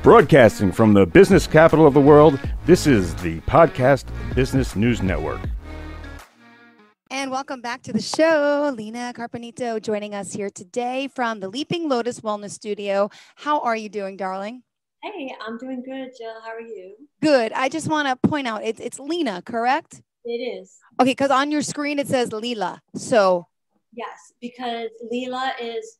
Broadcasting from the business capital of the world, this is the Podcast Business News Network. And welcome back to the show. Lina Carpenito joining us here today from the Leaping Lotus Wellness Studio. How are you doing, darling? Hey, I'm doing good, Jill. How are you? Good. I just want to point out, it's Lina, correct? It is. Okay, because on your screen it says Leelah. So yes, because Leelah is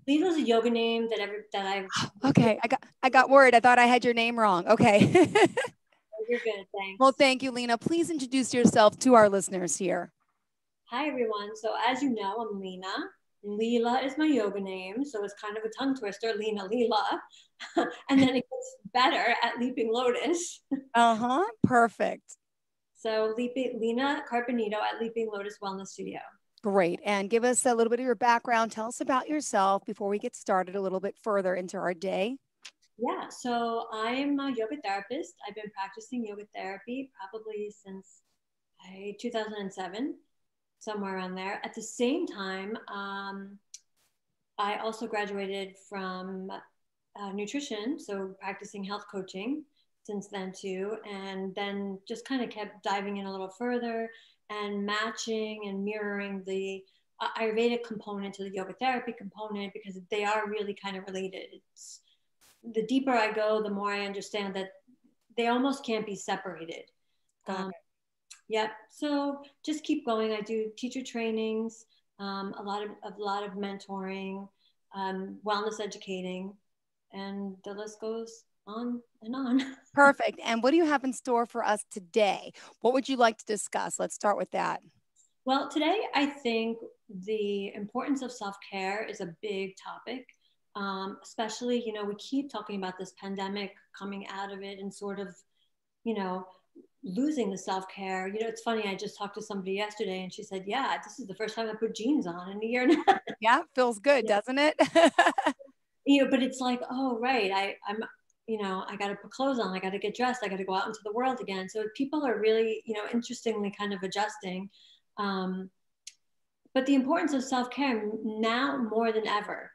a yoga name that I've. Okay, I got worried. I thought I had your name wrong. Okay. You're good, thanks. Well, thank you, Lina. Please introduce yourself to our listeners here. Hi, everyone. So as you know, I'm Lina. Leelah is my yoga name, so it's kind of a tongue twister, Lina, Leelah. And then it gets better at Leaping Lotus. Perfect. So Lina Carpenito at Leaping Lotus Wellness Studio. Great. And give us a little bit of your background. Tell us about yourself before we get started a little bit further into our day. Yeah, so I'm a yoga therapist. I've been practicing yoga therapy probably since 2007, somewhere around there. At the same time, I also graduated from nutrition, so practicing health coaching since then too, and then just kind of kept diving in a little further and matching and mirroring the Ayurvedic component to the yoga therapy component, because they are really kind of related. It's, the deeper I go, the more I understand that they almost can't be separated. Yep. So just keep going. I do teacher trainings, a lot of mentoring, wellness educating, and the list goes on and on. Perfect. And what do you have in store for us today? What would you like to discuss? Let's start with that. Well, today I think the importance of self-care is a big topic, especially, we keep talking about this pandemic, coming out of it and sort of, losing the self-care. It's funny, I just talked to somebody yesterday and she said, yeah, this is the first time I put jeans on in a year and a half. Yeah, feels good, doesn't it? But it's like, oh, right, I'm I got to put clothes on, I got to get dressed, I got to go out into the world again. So people are really, interestingly kind of adjusting. But the importance of self-care now more than ever.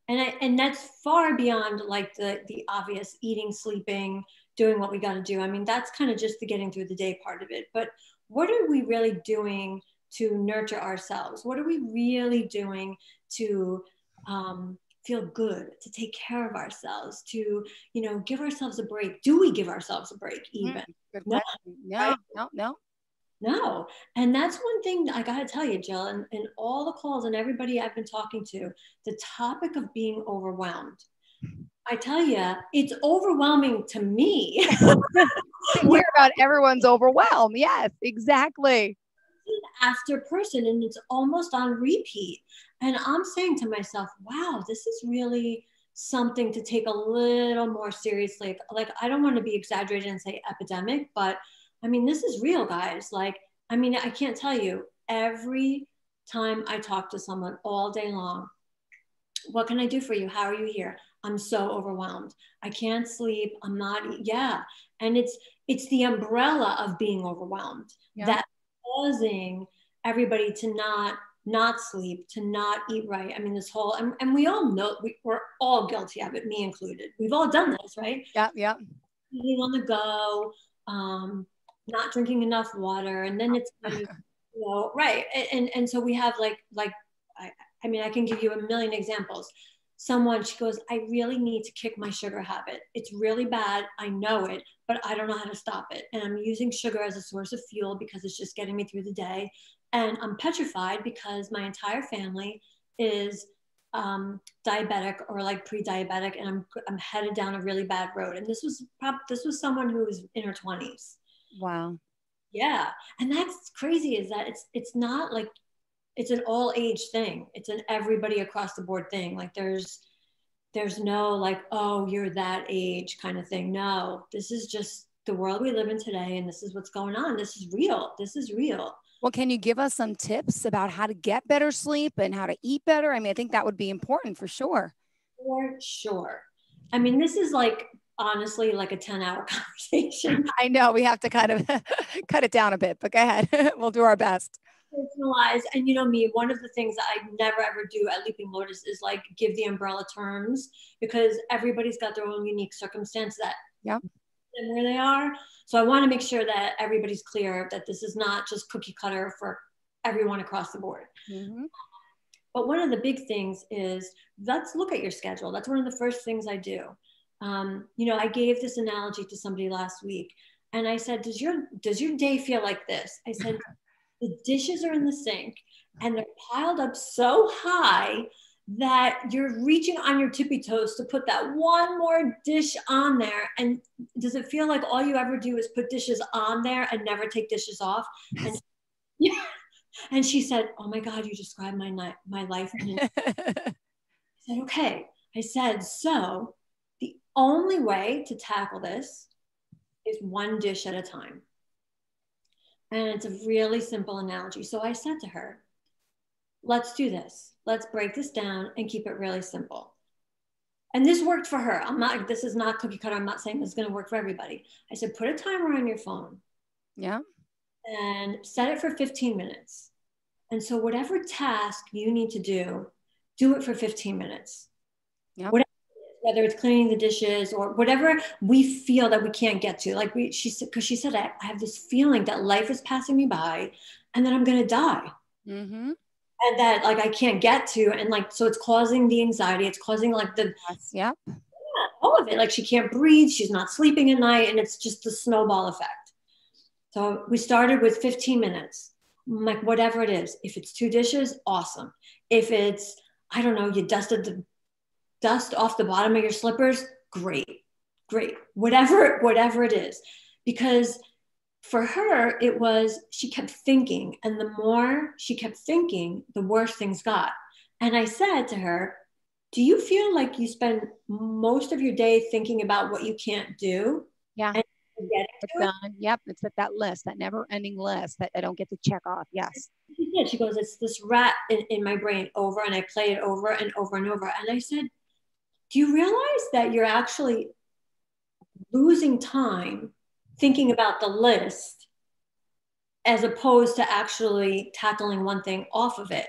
And that's far beyond like the obvious eating, sleeping, doing what we got to do. I mean, that's kind of just the getting through the day part of it. But what are we really doing to nurture ourselves? What are we really doing to feel good, to take care of ourselves, to, give ourselves a break? Do we give ourselves a break even? Good question. No. And that's one thing I got to tell you, Jill, and all the calls and everybody I've been talking to, the topic of being overwhelmed. I tell you, it's overwhelming to me. Hear about everyone's overwhelmed. Yes, exactly. After person, and it's almost on repeat. And I'm saying to myself, wow, this is really something to take a little more seriously. Like, I don't want to be exaggerated and say epidemic, but I mean, this is real, guys. Like, I mean, I can't tell you, every time I talk to someone all day long, what can I do for you? How are you here? I'm so overwhelmed. I can't sleep. I'm not. Yeah. And it's the umbrella of being overwhelmed that's causing everybody to not sleep, to not eat right. I mean, this whole, and we all know, we're all guilty of it, me included. We've all done this, right? Yeah. Eating on the go, not drinking enough water. And then it's, right. And so we have I mean, I can give you a million examples. She goes, I really need to kick my sugar habit. It's really bad. I know it, but I don't know how to stop it. And I'm using sugar as a source of fuel because it's just getting me through the day. And I'm petrified because my entire family is diabetic or like pre-diabetic, and I'm headed down a really bad road. And this was someone who was in her 20s. Wow. Yeah. And that's crazy, is that it's not like it's an all age thing. It's an everybody across the board thing. Like there's no like, oh, you're that age kind of thing. No, this is just the world we live in today. And this is what's going on. This is real. Well, can you give us some tips about how to get better sleep and how to eat better? I mean, I think that would be important for sure. For sure. I mean, this is like, honestly, like a 10-hour conversation. I know we have to kind of cut it down a bit, but go ahead. We'll do our best. personalize. And you know me, one of the things that I never ever do at Leaping Lotus is like give the umbrella terms, because everybody's got their own unique circumstance that and where they are. So I want to make sure that everybody's clear that this is not just cookie cutter for everyone across the board. But one of the big things is, let's look at your schedule. That's one of the first things I do. You know, I gave this analogy to somebody last week, and I said, does your day feel like this? I said, the dishes are in the sink and they're piled up so high that you're reaching on your tippy toes to put that one more dish on there. And does it feel like all you ever do is put dishes on there and never take dishes off? And yeah. And she said, oh my God, you described my life. I said, okay. I said, so the only way to tackle this is one dish at a time. And it's a really simple analogy. So I said to her, let's do this. Let's break this down and keep it really simple. And this worked for her. This is not cookie cutter. I'm not saying this is going to work for everybody. I said, put a timer on your phone. Yeah. And set it for 15 minutes. And so whatever task you need to do it for 15 minutes. Yeah. Whether it's cleaning the dishes or whatever we feel that we can't get to. Like she said, I have this feeling that life is passing me by and that I'm going to die. And that like, I can't get to, and like, so it's causing the anxiety. It's causing like all of it. Like she can't breathe. She's not sleeping at night. And it's just the snowball effect. So we started with 15 minutes, like whatever it is. If it's 2 dishes, awesome. If it's, I don't know, you dusted the dust off the bottom of your slippers, great. Whatever it is. Because for her, it was, she kept thinking, and the more she kept thinking, the worse things got. And I said to her, do you feel like you spend most of your day thinking about what you can't do? Yeah. Yep. It's that list, that never ending list that I don't get to check off. Yes. She goes, it's this rat in my brain over, and I play it over and over and over. And I said, do you realize that you're actually losing time thinking about the list as opposed to actually tackling one thing off of it?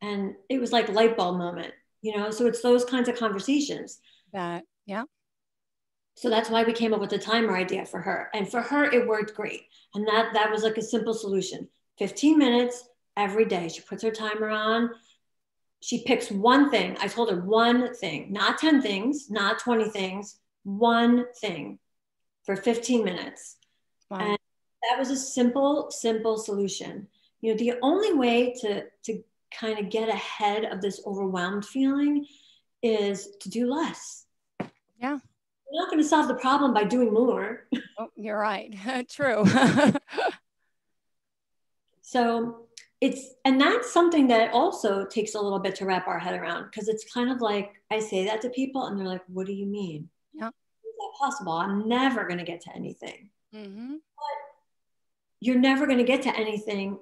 And it was like light bulb moment, you know? So it's those kinds of conversations. So that's why we came up with the timer idea for her. And for her, it worked great. And that was like a simple solution. 15 minutes every day. She puts her timer on. She picks one thing. I told her one thing, not 10 things, not 20 things, one thing for 15 minutes. Wow. And that was a simple solution. You know, the only way to kind of get ahead of this overwhelmed feeling is to do less. Yeah. You're not going to solve the problem by doing more. Oh, you're right. True. So and that's something that also takes a little bit to wrap our head around, because it's kind of like, I say that to people and they're like, what do you mean? Yeah. Is that possible? I'm never going to get to anything. But you're never going to get to anything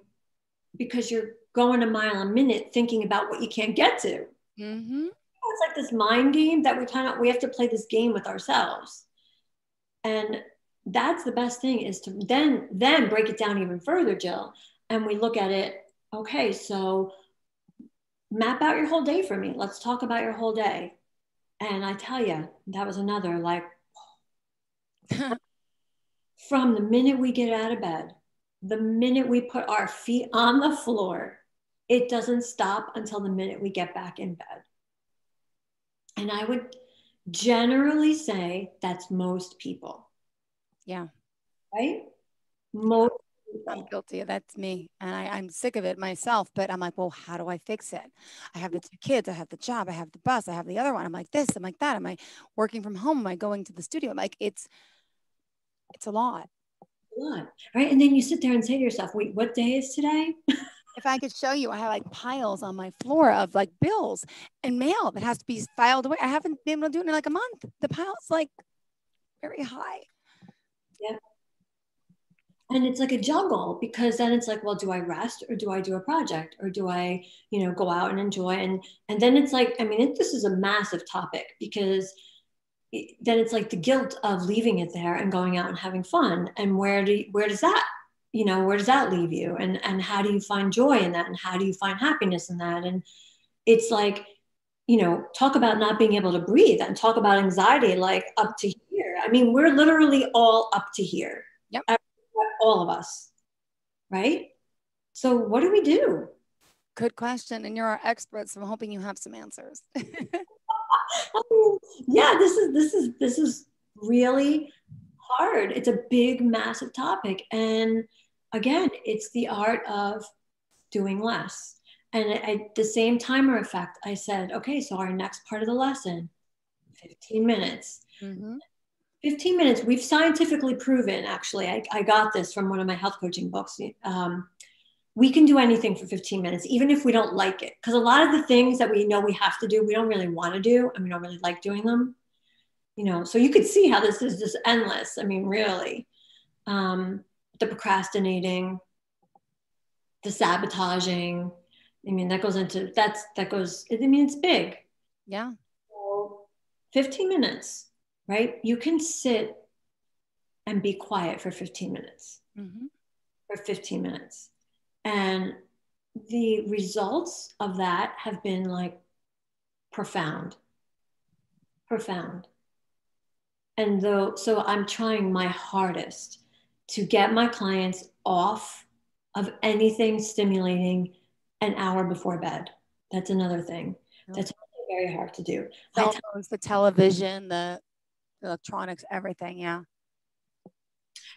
because you're going a mile a minute thinking about what you can't get to. It's like this mind game that we have to play this game with ourselves. And that's the best thing, is to then break it down even further, Jill. And we look at it, okay, so map out your whole day for me. Let's talk about your whole day. And I tell you, that was another, like, from the minute we get out of bed, the minute we put our feet on the floor, it doesn't stop until the minute we get back in bed. And I would generally say that's most people. Yeah. Right? Most I'm guilty. That's me. And I'm sick of it myself, but I'm like, well, how do I fix it? I have the 2 kids, I have the job, I have the bus, I have the other one. I'm like this, I'm like that. Am I working from home? Am I going to the studio? I'm like, it's a lot. Right? And then you sit there and say to yourself, wait, what day is today? If I could show you, I have like piles on my floor of like bills and mail that has to be filed away. I haven't been able to do it in like a month. The pile's like very high. Yeah. And it's like a juggle, because then it's like, well, do I rest or do I do a project, or do I, go out and enjoy? And then it's like, I mean, this is a massive topic, because then it's like the guilt of leaving it there and going out and having fun. And where does that you know, where does that leave you? And how do you find joy in that? And how do you find happiness in that? And it's like, you know, talk about not being able to breathe and talk about anxiety, like up to here. I mean, we're literally all up to here. Yep. All of us. Right. So what do we do? Good question. And you're our experts. So I'm hoping you have some answers. Yeah, this is really hard. It's a big, massive topic. And again, it's the art of doing less. And at the same timer effect, I said, okay, so our next part of the lesson, 15 minutes. Mm-hmm. 15 minutes, we've scientifically proven, actually, I got this from one of my health coaching books. We can do anything for 15 minutes, even if we don't like it. Because a lot of the things that we know we have to do, we don't really want to do, and we don't really like doing them. You know, so you could see how this is just endless. I mean, really, the procrastinating, the sabotaging. I mean, that goes, I mean, it's big. Yeah. So 15 minutes, right? You can sit and be quiet for 15 minutes. Mm-hmm. For 15 minutes. And the results of that have been like profound. And so I'm trying my hardest to get my clients off of anything stimulating an hour before bed. That's another thing. That's very hard to do. Cell phones, the television, the electronics, everything. Yeah.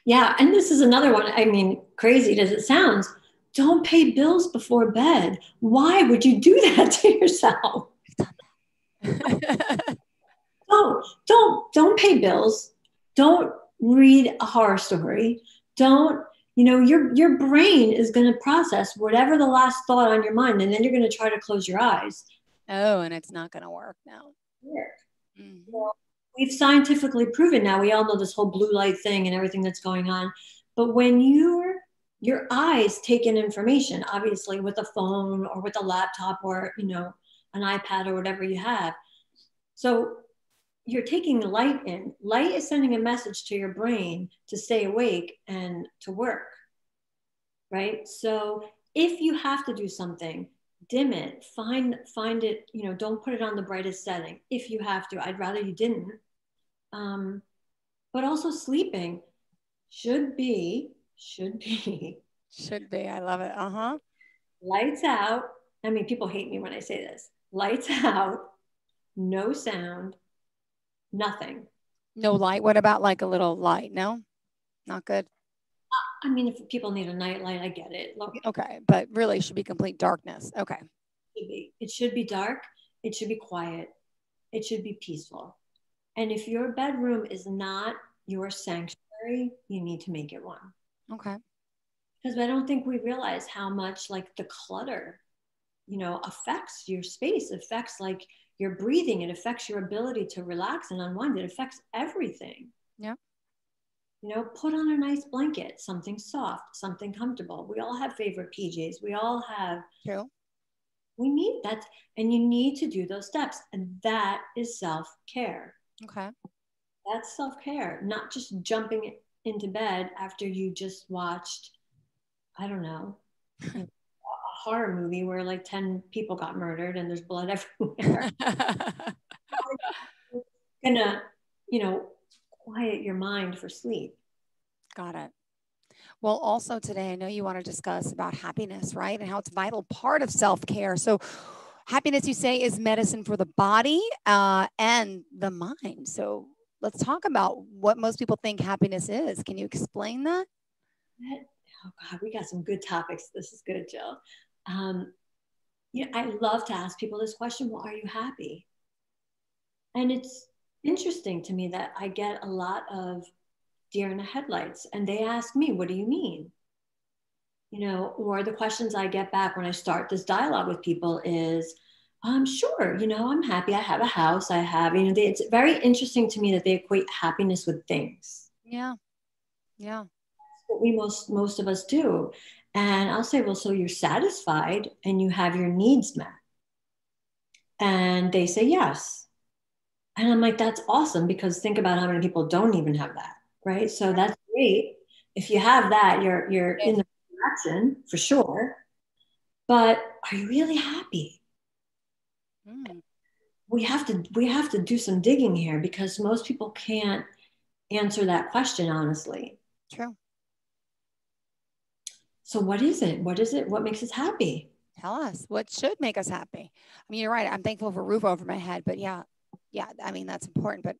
Yeah. And this is another one. I mean, crazy as it sounds, don't pay bills before bed. Why would you do that to yourself? Don't pay bills. Don't read a horror story. Don't, you know, your brain is going to process whatever the last thought on your mind, and then you're going to try to close your eyes. Oh, and it's not going to work now. Mm-hmm. Well, we've scientifically proven now, we all know this whole blue light thing and everything that's going on. But when your eyes take in information, obviously with a phone or with a laptop or, you know, an iPad or whatever you have. So you're taking light in. Light is sending a message to your brain to stay awake and to work, right? So if you have to do something, dim it, find it, you know, don't put it on the brightest setting. If you have to, I'd rather you didn't. But also sleeping should be. I love it. Uh-huh. Lights out. I mean, people hate me when I say this. Lights out, no sound, nothing. No light. What about like a little light? No, not good. I mean, if people need a night light, I get it. Look, okay, but really should be complete darkness. Okay. It should be dark. It should be quiet. It should be peaceful. And if your bedroom is not your sanctuary, you need to make it one. Okay. Because I don't think we realize how much like the clutter, you know, affects your space, affects like your breathing, it affects your ability to relax and unwind. It affects everything. Yeah. You know, put on a nice blanket, something soft, something comfortable. We all have favorite PJs. We all have. True. We need that. And you need to do those steps. And that is self-care. Okay. That's self-care, not just jumping into bed after you just watched, I don't know, a horror movie where like 10 people got murdered and there's blood everywhere. Gonna, you know, quiet your mind for sleep. Got it. Well, also today, I know you want to discuss about happiness, right? And how it's a vital part of self-care. So happiness, you say, is medicine for the body and the mind. So let's talk about what most people think happiness is. Can you explain that? Oh God, we got some good topics. This is good, Jill. Yeah, I love to ask people this question. Well, are you happy? And it's interesting to me that I get a lot of deer in the headlights and they ask me, what do you mean? You know, or the questions I get back when I start this dialogue with people is, sure, you know, I'm happy. I have a house. I have, you know, it's very interesting to me that they equate happiness with things. Yeah. Yeah. That's what we most of us do. And I'll say, well, so you're satisfied and you have your needs met. And they say, yes. And I'm like, that's awesome, because think about how many people don't even have that, right? So that's great if you have that, you're in the direction for sure. But are you really happy? We have to do some digging here, because most people can't answer that question honestly. True. So what is it? What is it? What makes us happy? Tell us what should make us happy. I mean, you're right. I'm thankful for a roof over my head, but yeah. I mean, that's important, but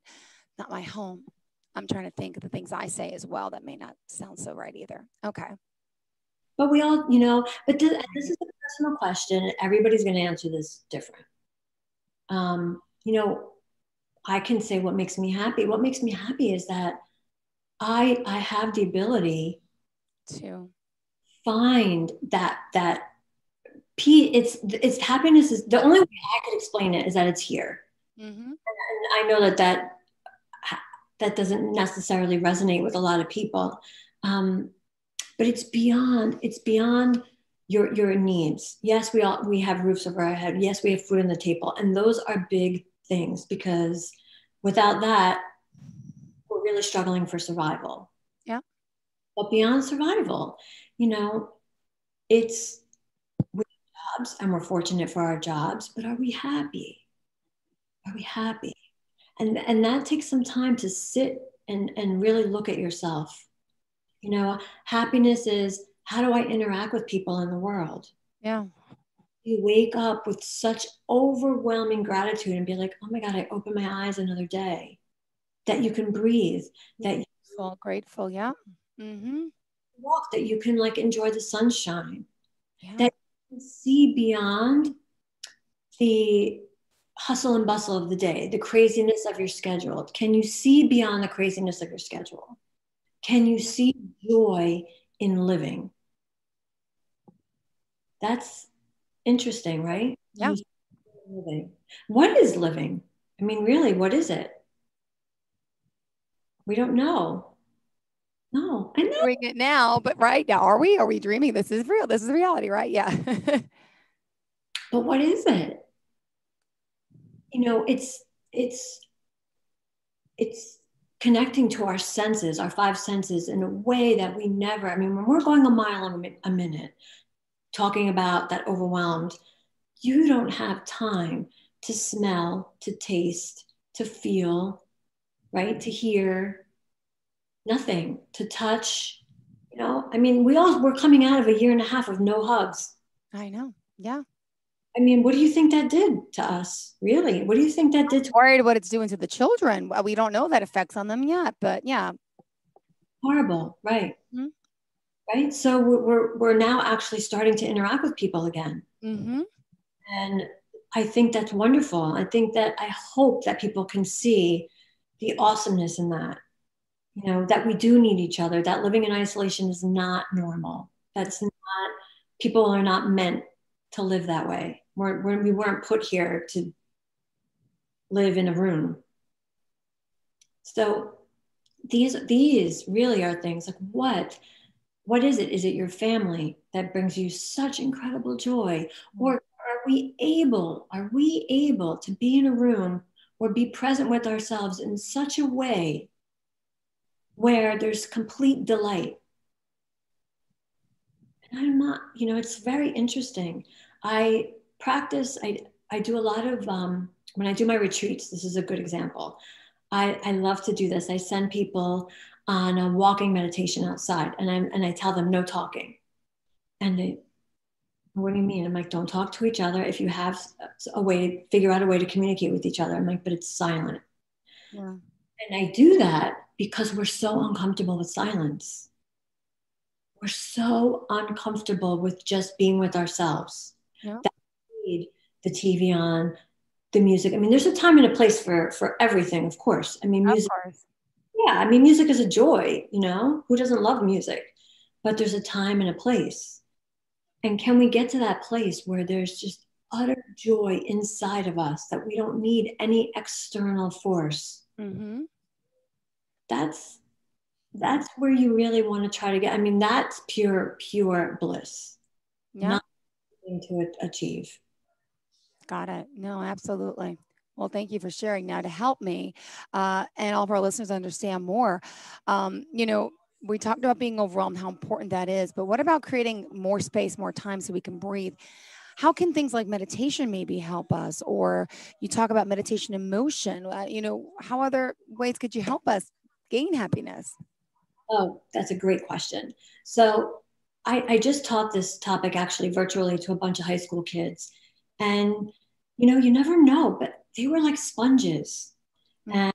not my home. I'm trying to think of the things I say as well that may not sound so right either. Okay. But we all, but this is a personal question. Everybody's going to answer this different. I can say what makes me happy. What makes me happy is that I have the ability to find that it's happiness is the only way I could explain it is that it's here. And I know that doesn't necessarily resonate with a lot of people. But it's beyond your needs. Yes, we have roofs over our head. Yes, we have food on the table. And those are big things, because without that, we're really struggling for survival. Yeah. But beyond survival, it's we have jobs, and we're fortunate for our jobs, but are we happy? Are we happy? And that takes some time to sit and really look at yourself. Happiness is, how do I interact with people in the world? Yeah. You wake up with such overwhelming gratitude and be like, oh my God, I opened my eyes another day, that you can breathe, that you feel grateful. Yeah. Walk, that you can enjoy the sunshine, that you can see beyond the hustle and bustle of the day, the craziness of your schedule. Can you see beyond the craziness of your schedule? Can you see joy in living? That's interesting, right? Yeah. Living. What is living? I mean, really, what is it? We don't know. No, I know. Doing it now, but right now, are we dreaming? This is real. This is reality, right? Yeah. But what is it? It's connecting to our senses, our five senses, in a way that we never, when we're going a mile a minute, talking about that overwhelmed, you don't have time to smell, to taste, to feel, right? To hear, nothing, to touch, we're coming out of a year and a half of no hugs. I know. Yeah. What do you think that did to us? Really? What do you think that did to us? Worried what it's doing to the children. We don't know that effects on them yet, but yeah. Horrible, right? Right? So we're now actually starting to interact with people again. And I think that's wonderful. I hope that people can see the awesomeness in that. That we do need each other, that living in isolation is not normal. People are not meant to live that way. We weren't put here to live in a room. So these really are things like, what is it? Is it your family that brings you such incredible joy? Or are we able to be in a room or be present with ourselves in such a way where there's complete delight? And I'm not, it's very interesting. I practice, I do a lot of, when I do my retreats, this is a good example. I love to do this. I send people on a walking meditation outside, and I tell them no talking. And they, what do you mean? I'm like, don't talk to each other. If you have a way, figure out a way to communicate with each other. I'm like, but it's silent. Yeah. And I do that because we're so uncomfortable with silence. We're so uncomfortable with just being with ourselves. Yeah. That we need the TV on, the music. There's a time and a place for everything, of course. Music. Of course. Yeah, music is a joy, Who doesn't love music? But there's a time and a place. And can we get to that place where there's just utter joy inside of us, that we don't need any external force? That's where you really want to try to get. That's pure bliss. Yeah. Not to achieve. Got it. No, absolutely. Well, thank you for sharing now to help me and all of our listeners understand more. we talked about being overwhelmed, how important that is, but what about creating more space, more time so we can breathe? How can things like meditation maybe help us? Or you talk about meditation in motion, how other ways could you help us gain happiness? Oh, that's a great question. So I just taught this topic actually virtually to a bunch of high school kids. And, you never know, but they were like sponges. And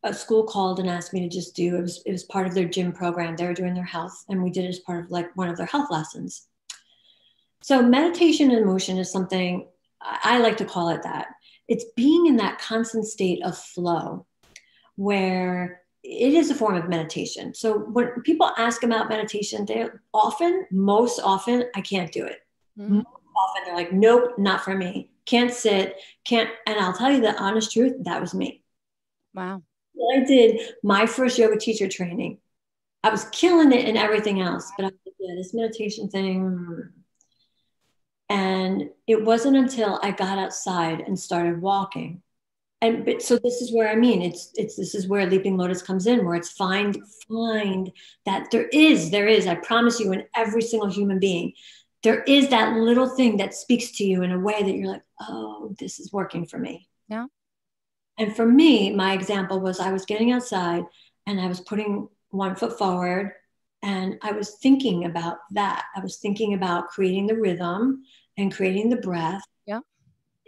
a school called and asked me to just do, it was part of their gym program. They were doing their health, and we did it as part of like one of their health lessons. So meditation in motion is something I like to call it that. It's being in that constant state of flow where it is a form of meditation. So when people ask about meditation, most often, I can't do it. Mm-hmm. Most often they're like, nope, not for me. Can't sit, can't. And I'll tell you the honest truth, that was me. Wow. I did my first yoga teacher training. I was killing it and everything else, but I was like, yeah, this meditation thing. And it wasn't until I got outside and started walking. So this is where this is where Leaping Lotus comes in, where it's find that there is, I promise you, in every single human being, there is that little thing that speaks to you in a way that you're like, oh, this is working for me. Yeah. And for me, my example was I was getting outside and I was putting one foot forward and I was thinking about that. I was thinking about creating the rhythm and creating the breath. Yeah.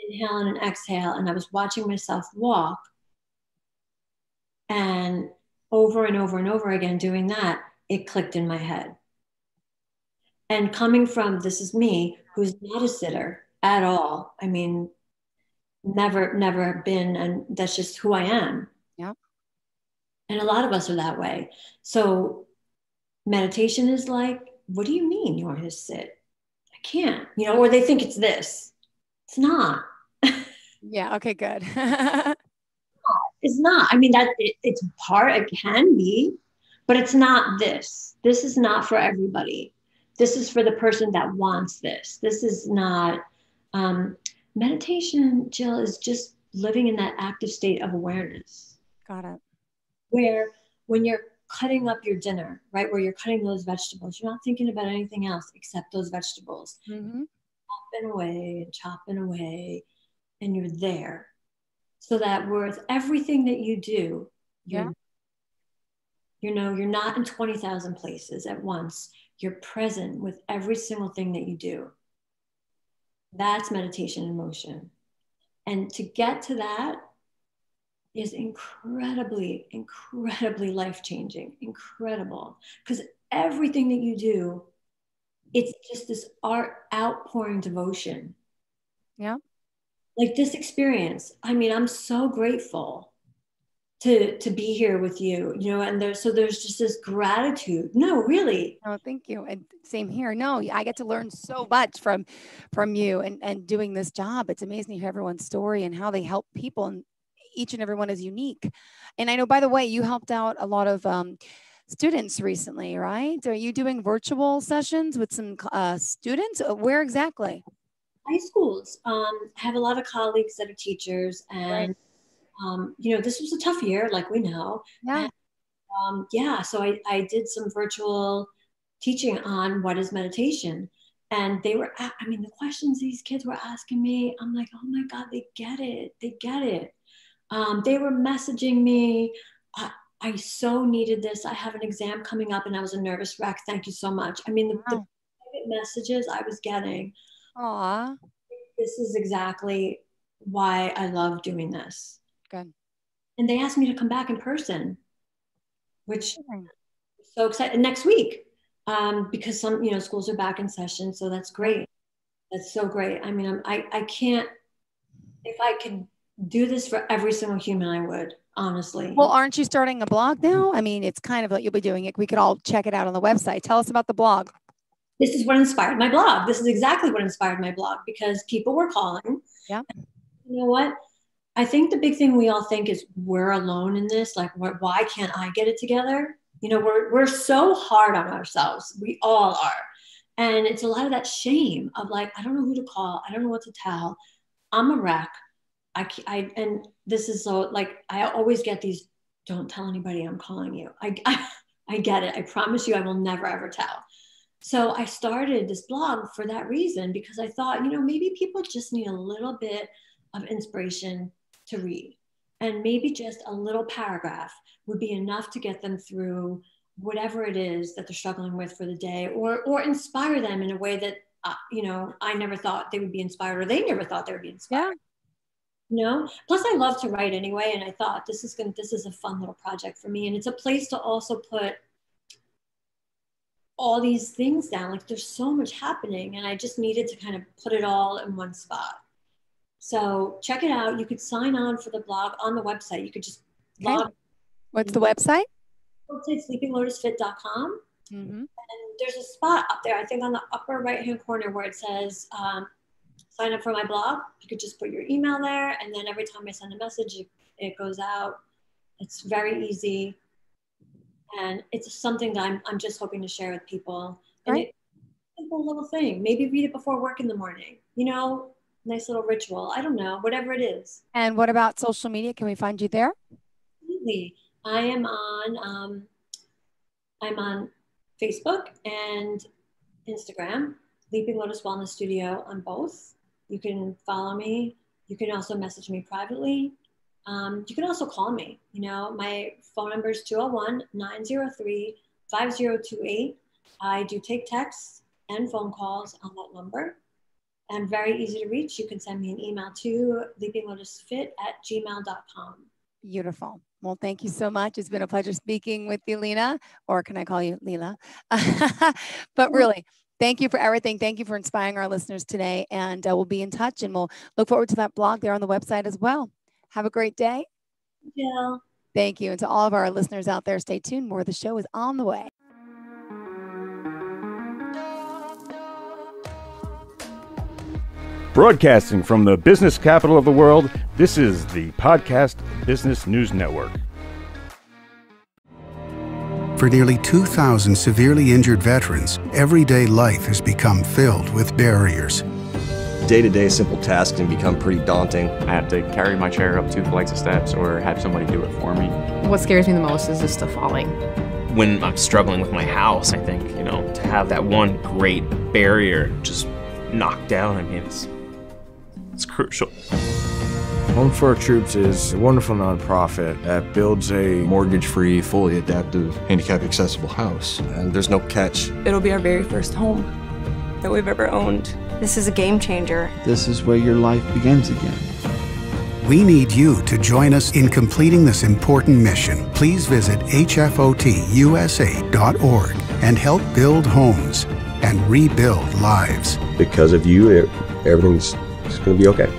Inhale and exhale. And I was watching myself walk. And over and over and over again doing that, it clicked in my head. And coming from, this is me, who's not a sitter at all. I mean, never been, and that's just who I am. Yeah. And a lot of us are that way. So meditation is like, what do you mean you want me to sit? I can't, or they think it's this. It's not. Yeah. Okay, good. It's not. I mean, it's part, it can be, but it's not this. This is not for everybody. This is for the person that wants this. This is not, meditation, Jill, is just living in that active state of awareness. Got it. Where when you're cutting up your dinner, right, where you're cutting those vegetables, you're not thinking about anything else except those vegetables. Mm-hmm. Chopping away, and you're there. So that with everything that you do, you're not in 20,000 places at once. You're present with every single thing that you do. That's meditation in motion. And to get to that is incredibly, incredibly life-changing, incredible. Because everything that you do, it's just this outpouring devotion. Yeah. Like this experience. I mean, I'm so grateful to be here with you, and there's just this gratitude. No, really. Oh, thank you. And same here. No, I get to learn so much from you and doing this job. It's amazing to hear everyone's story and how they help people, and each and every one is unique. And I know, by the way, you helped out a lot of students recently, right? Are you doing virtual sessions with some students? Where exactly? High schools. I have a lot of colleagues that are teachers, and this was a tough year, like we know. Yeah. And, so I did some virtual teaching on what is meditation, and the questions these kids were asking me, I'm like, oh my God, they get it. They get it. They were messaging me. I so needed this. I have an exam coming up and I was a nervous wreck. Thank you so much. I mean, the messages I was getting. Aw. This is exactly why I love doing this. Good. And they asked me to come back in person, which I'm so excited next week, because some, schools are back in session. So that's great. That's so great. I mean, I can't, if I could do this for every single human, I would, honestly. Well, aren't you starting a blog now? I mean, it's kind of like you'll be doing it. We could all check it out on the website. Tell us about the blog. This is what inspired my blog. This is exactly what inspired my blog, because people were calling. Yeah. You know what? I think the big thing we all think is we're alone in this. Like, why can't I get it together? We're so hard on ourselves. We all are. And it's a lot of that shame of like, I don't know who to call. I don't know what to tell. I'm a wreck. And this is so like, I always get these, don't tell anybody I'm calling you. I I get it. I promise you, I will never, ever tell. So I started this blog for that reason, because I thought, maybe people just need a little bit of inspiration to read. And maybe just a little paragraph would be enough to get them through whatever it is that they're struggling with for the day, or inspire them in a way that, I never thought they would be inspired, or they never thought they would be inspired. Yeah. Plus I love to write anyway. And I thought this is a fun little project for me. And it's a place to also put all these things down. Like, there's so much happening, and I just needed to kind of put it all in one spot. So check it out. You could sign on for the blog on the website. You could just log. What's the website? It's sleepinglotusfit.com. Mm-hmm. And there's a spot up there, I think on the upper right-hand corner, where it says, sign up for my blog. You could just put your email there. And then every time I send a message, it goes out. It's very easy. And it's something that I'm just hoping to share with people. And it's a simple little thing. Maybe read it before work in the morning. Nice little ritual. I don't know, whatever it is. And what about social media? Can we find you there? Absolutely. I'm on Facebook and Instagram, Leaping Lotus Wellness Studio on both. You can follow me. You can also message me privately. You can also call me. My phone number is 201-903-5028. I do take texts and phone calls on that number. And very easy to reach. You can send me an email to leapinglotusfit@gmail.com. Beautiful. Well, thank you so much. It's been a pleasure speaking with you, Lina, or can I call you Leelah? But really, thank you for everything. Thank you for inspiring our listeners today. And we'll be in touch, and we'll look forward to that blog there on the website as well. Have a great day. Yeah. Thank you. And to all of our listeners out there, stay tuned. More of the show is on the way. Broadcasting from the business capital of the world, this is the Podcast Business News Network. For nearly 2,000 severely injured veterans, everyday life has become filled with barriers. Day-to-day simple tasks can become pretty daunting. I have to carry my chair up 2 flights of steps or have somebody do it for me. What scares me the most is just the falling. When I'm struggling with my house, I think, to have that one great barrier just knocked down, it's crucial. Home for Our Troops is a wonderful nonprofit that builds a mortgage-free, fully adaptive, handicap-accessible house. And there's no catch. It'll be our very first home that we've ever owned. This is a game changer. This is where your life begins again. We need you to join us in completing this important mission. Please visit hfotusa.org and help build homes and rebuild lives. Because of you, everything's going to be okay.